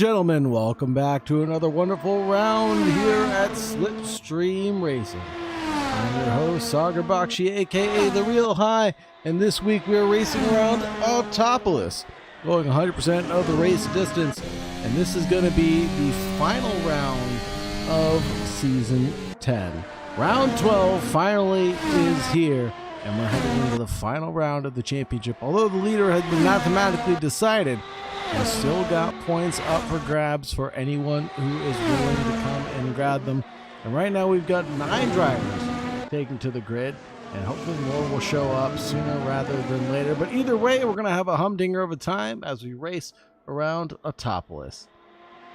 gentlemen, welcome back to another wonderful round here at Slipstream Racing. I'm your host, Sagar Bakshi, aka The Real High, and this week we are racing around Autopolis, going 100% of the race distance, and this is going to be the final round of Season 10. Round 12 finally is here, and we're heading into the final round of the championship. Although the leader has been mathematically decided, we've still got points up for grabs for anyone who is willing to come and grab them. And right now we've got 9 drivers taken to the grid, and hopefully more will show up sooner rather than later. But either way, we're going to have a humdinger of a time as we race around Autopolis.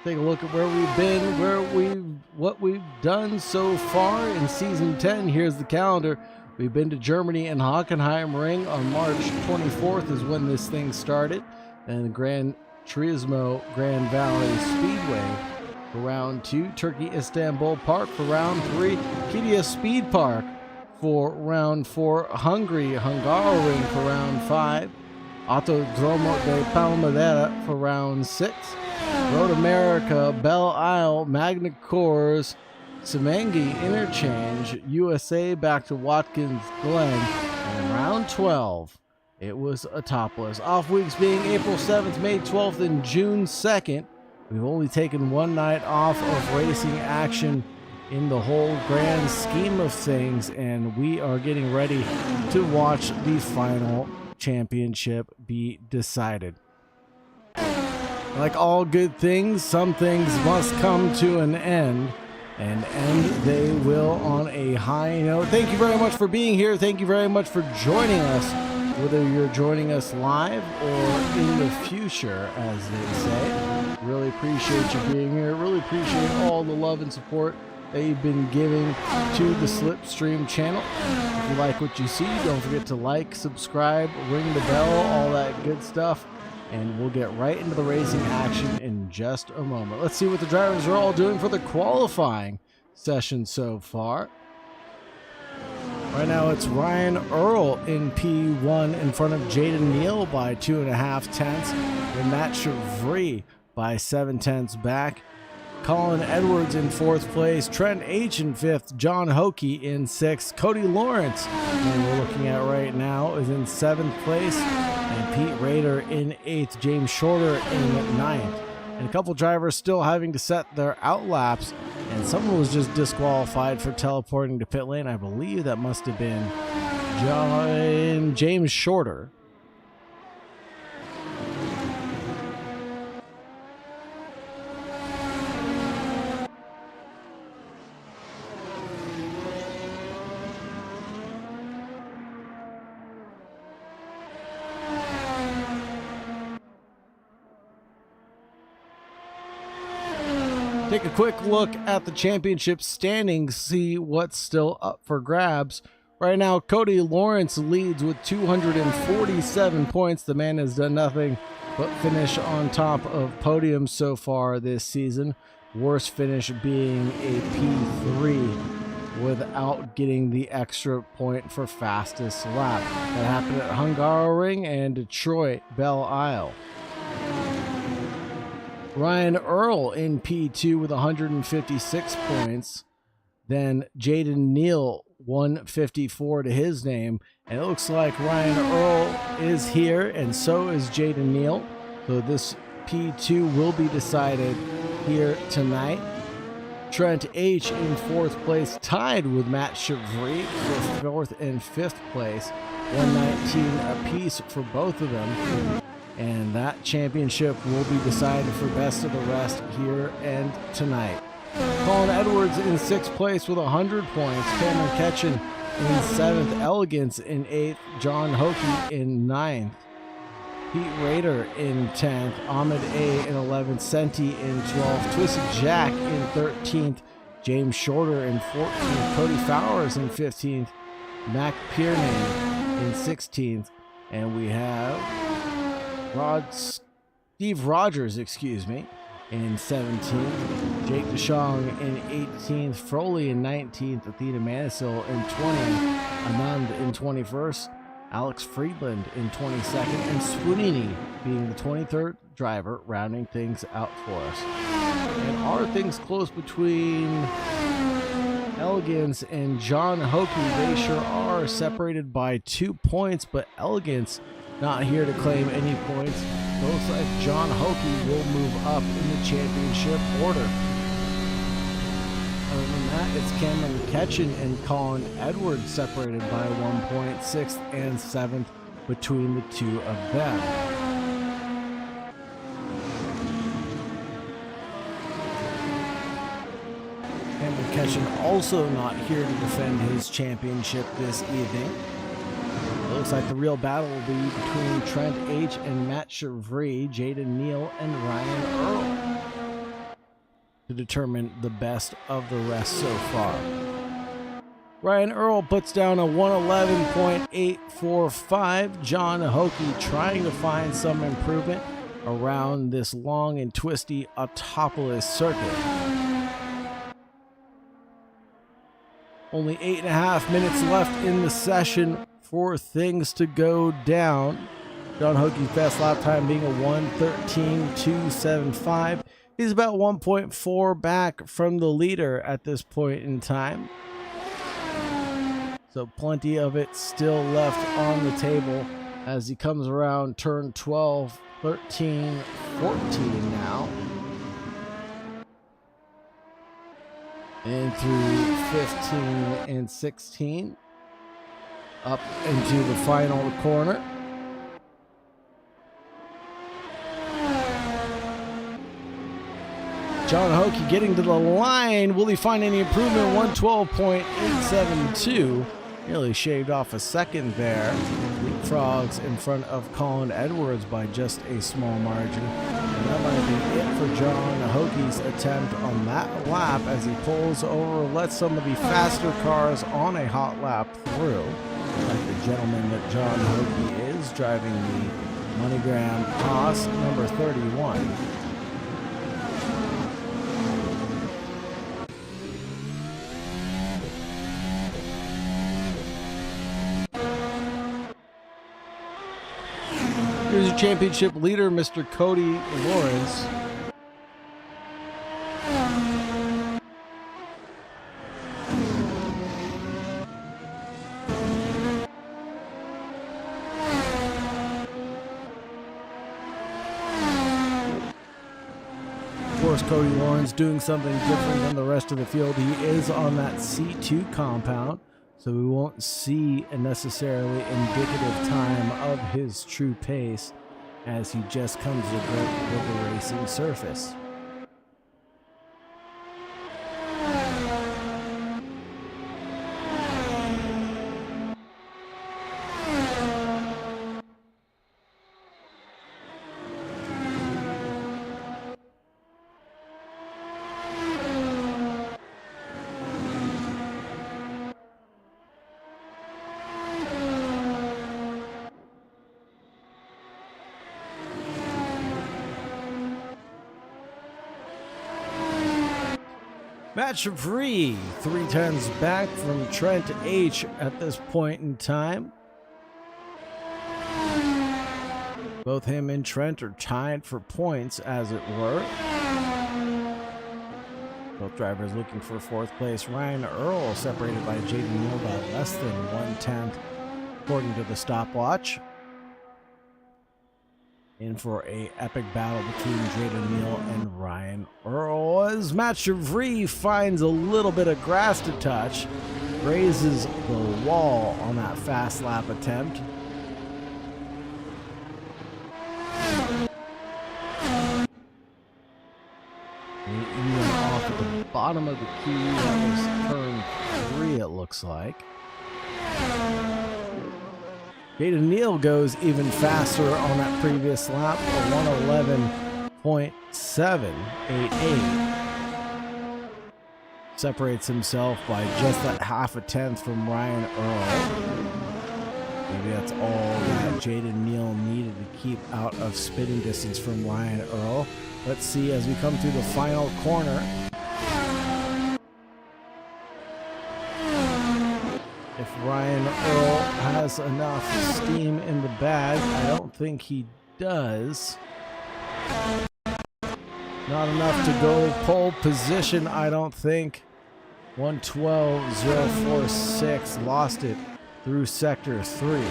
Take a look at where we've been, what we've done so far in Season 10. Here's the calendar. We've been to Germany and Hockenheimring on March 24th is when this thing started. And Gran Turismo Grand Valley Speedway for round 2, Turkey Istanbul Park for round 3, Kidia Speed Park for round 4, Hungary Hungaroring for round 5, Autodromo de Palmadera for round 6, Road America Belle Isle Magna Cours Semangi Interchange USA back to Watkins Glen, and round 12 it was Autopolis. Off weeks being April 7th, May 12th, and June 2nd. We've only taken one night off of racing action in the whole grand scheme of things, and we are getting ready to watch the final championship be decided. Like all good things, some things must come to an end, and end they will on a high note. Thank you very much for being here. Thank you very much for joining us. Whether you're joining us live or in the future, as they say. Really appreciate you being here. Really appreciate all the love and support that you've been giving to the Slipstream channel. If you like what you see, don't forget to like, subscribe, ring the bell, all that good stuff. And we'll get right into the racing action in just a moment. Let's see what the drivers are all doing for the qualifying session so far. Right now it's Ryan Earl in P1 in front of Jaden Neal by 2.5 tenths, and Matt Chevry by 7 tenths back. Colin Edwards in 4th place, Trent H in 5th, John Hokie in 6th, Cody Lawrence, who we're looking at right now, is in 7th place, and Pete Rader in 8th, James Shorter in 9th. And a couple drivers still having to set their outlaps, and someone was just disqualified for teleporting to pit lane. I believe that must have been James Shorter. Take a quick look at the championship standings, see what's still up for grabs. Right now, Cody Lawrence leads with 247 points. The man has done nothing but finish on top of podiums so far this season. Worst finish being a P3 without getting the extra point for fastest lap. That happened at Hungaroring and Detroit Belle Isle. Ryan Earl in P2 with 156 points. Then Jaden Neal, 154 to his name. And it looks like Ryan Earl is here, and so is Jaden Neal. So this P2 will be decided here tonight. Trent H in 4th place, tied with Matt Chevry for 4th and 5th place. 119 apiece for both of them. And that championship will be decided for best of the rest here and tonight. Colin Edwards in 6th place with 100 points. Cameron Ketchen in 7th. Elegance in 8th. John Hokie in 9th. Pete Rader in 10th. Ahmed A in 11th. Senti in 12th. Twisted Jack in 13th. James Shorter in 14th. Cody Fowers in 15th. Mac Piernan in 16th. And we have Steve Rogers, in 17th, Jake DeShong in 18th, Froley in 19th, Athena Manisil in 20th, Anand in 21st, Alex Friedland in 22nd, and Swinini being the 23rd driver, rounding things out for us. And are things close between Elegance and John Hokie? They sure are, separated by 2 points, but Elegance not here to claim any points. Looks like John Hokie will move up in the championship order. Other than that, it's Cameron Ketchen and Colin Edwards separated by 1 point, 6th and 7th between the two of them. Cameron Ketchen also not here to defend his championship this evening. It looks like the real battle will be between Trent H. and Matt Chevry, Jaden Neal, and Ryan Earl to determine the best of the rest so far. Ryan Earl puts down a 111.845. John Hokie trying to find some improvement around this long and twisty Autopolis circuit. Only 8.5 minutes left in the session for things to go down. John Hokie's best lap time being a 1:13.275. He's about 1.4 back from the leader at this point in time. So plenty of it still left on the table as he comes around turn 12, 13, 14 now. And through 15 and 16. Up into the final corner. John Hokie getting to the line. Will he find any improvement? 112.872. Nearly shaved off a second there. Leapfrogs in front of Colin Edwards by just a small margin. And that might be it for John Hokie's attempt on that lap as he pulls over, lets some of the faster cars on a hot lap through. Like the gentleman that John Hokie is, driving the MoneyGram Haas number 31. Here's your championship leader, Mr. Cody Lawrence. Of course, Cody Lawrence doing something different than the rest of the field. He is on that C2 compound, so we won't see a necessarily indicative time of his true pace as he just comes to grips with the racing surface. Matt Chevry, 3/10 back from Trent H at this point in time. Both him and Trent are tied for points, as it were. Both drivers looking for fourth place. Ryan Earl separated by Jaden Neal by less than 1/10, according to the stopwatch. In for a epic battle between Jaden Neal and Ryan Earl as Matt Chevry finds a little bit of grass to touch, grazes the wall on that fast lap attempt. And he went off at the bottom of the key. That was turn 3, it looks like. Jaden Neal goes even faster on that previous lap, a 111.788. Separates himself by just that half a tenth from Ryan Earl. Maybe that's all that Jaden Neal needed to keep out of spitting distance from Ryan Earl. Let's see as we come through the final corner. if Ryan Earl has enough steam in the bag. I don't think he does. Not enough to go pole position, I don't think. 112.046, lost it through sector 3.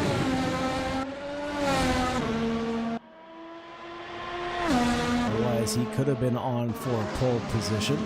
Otherwise, he could have been on for pole position.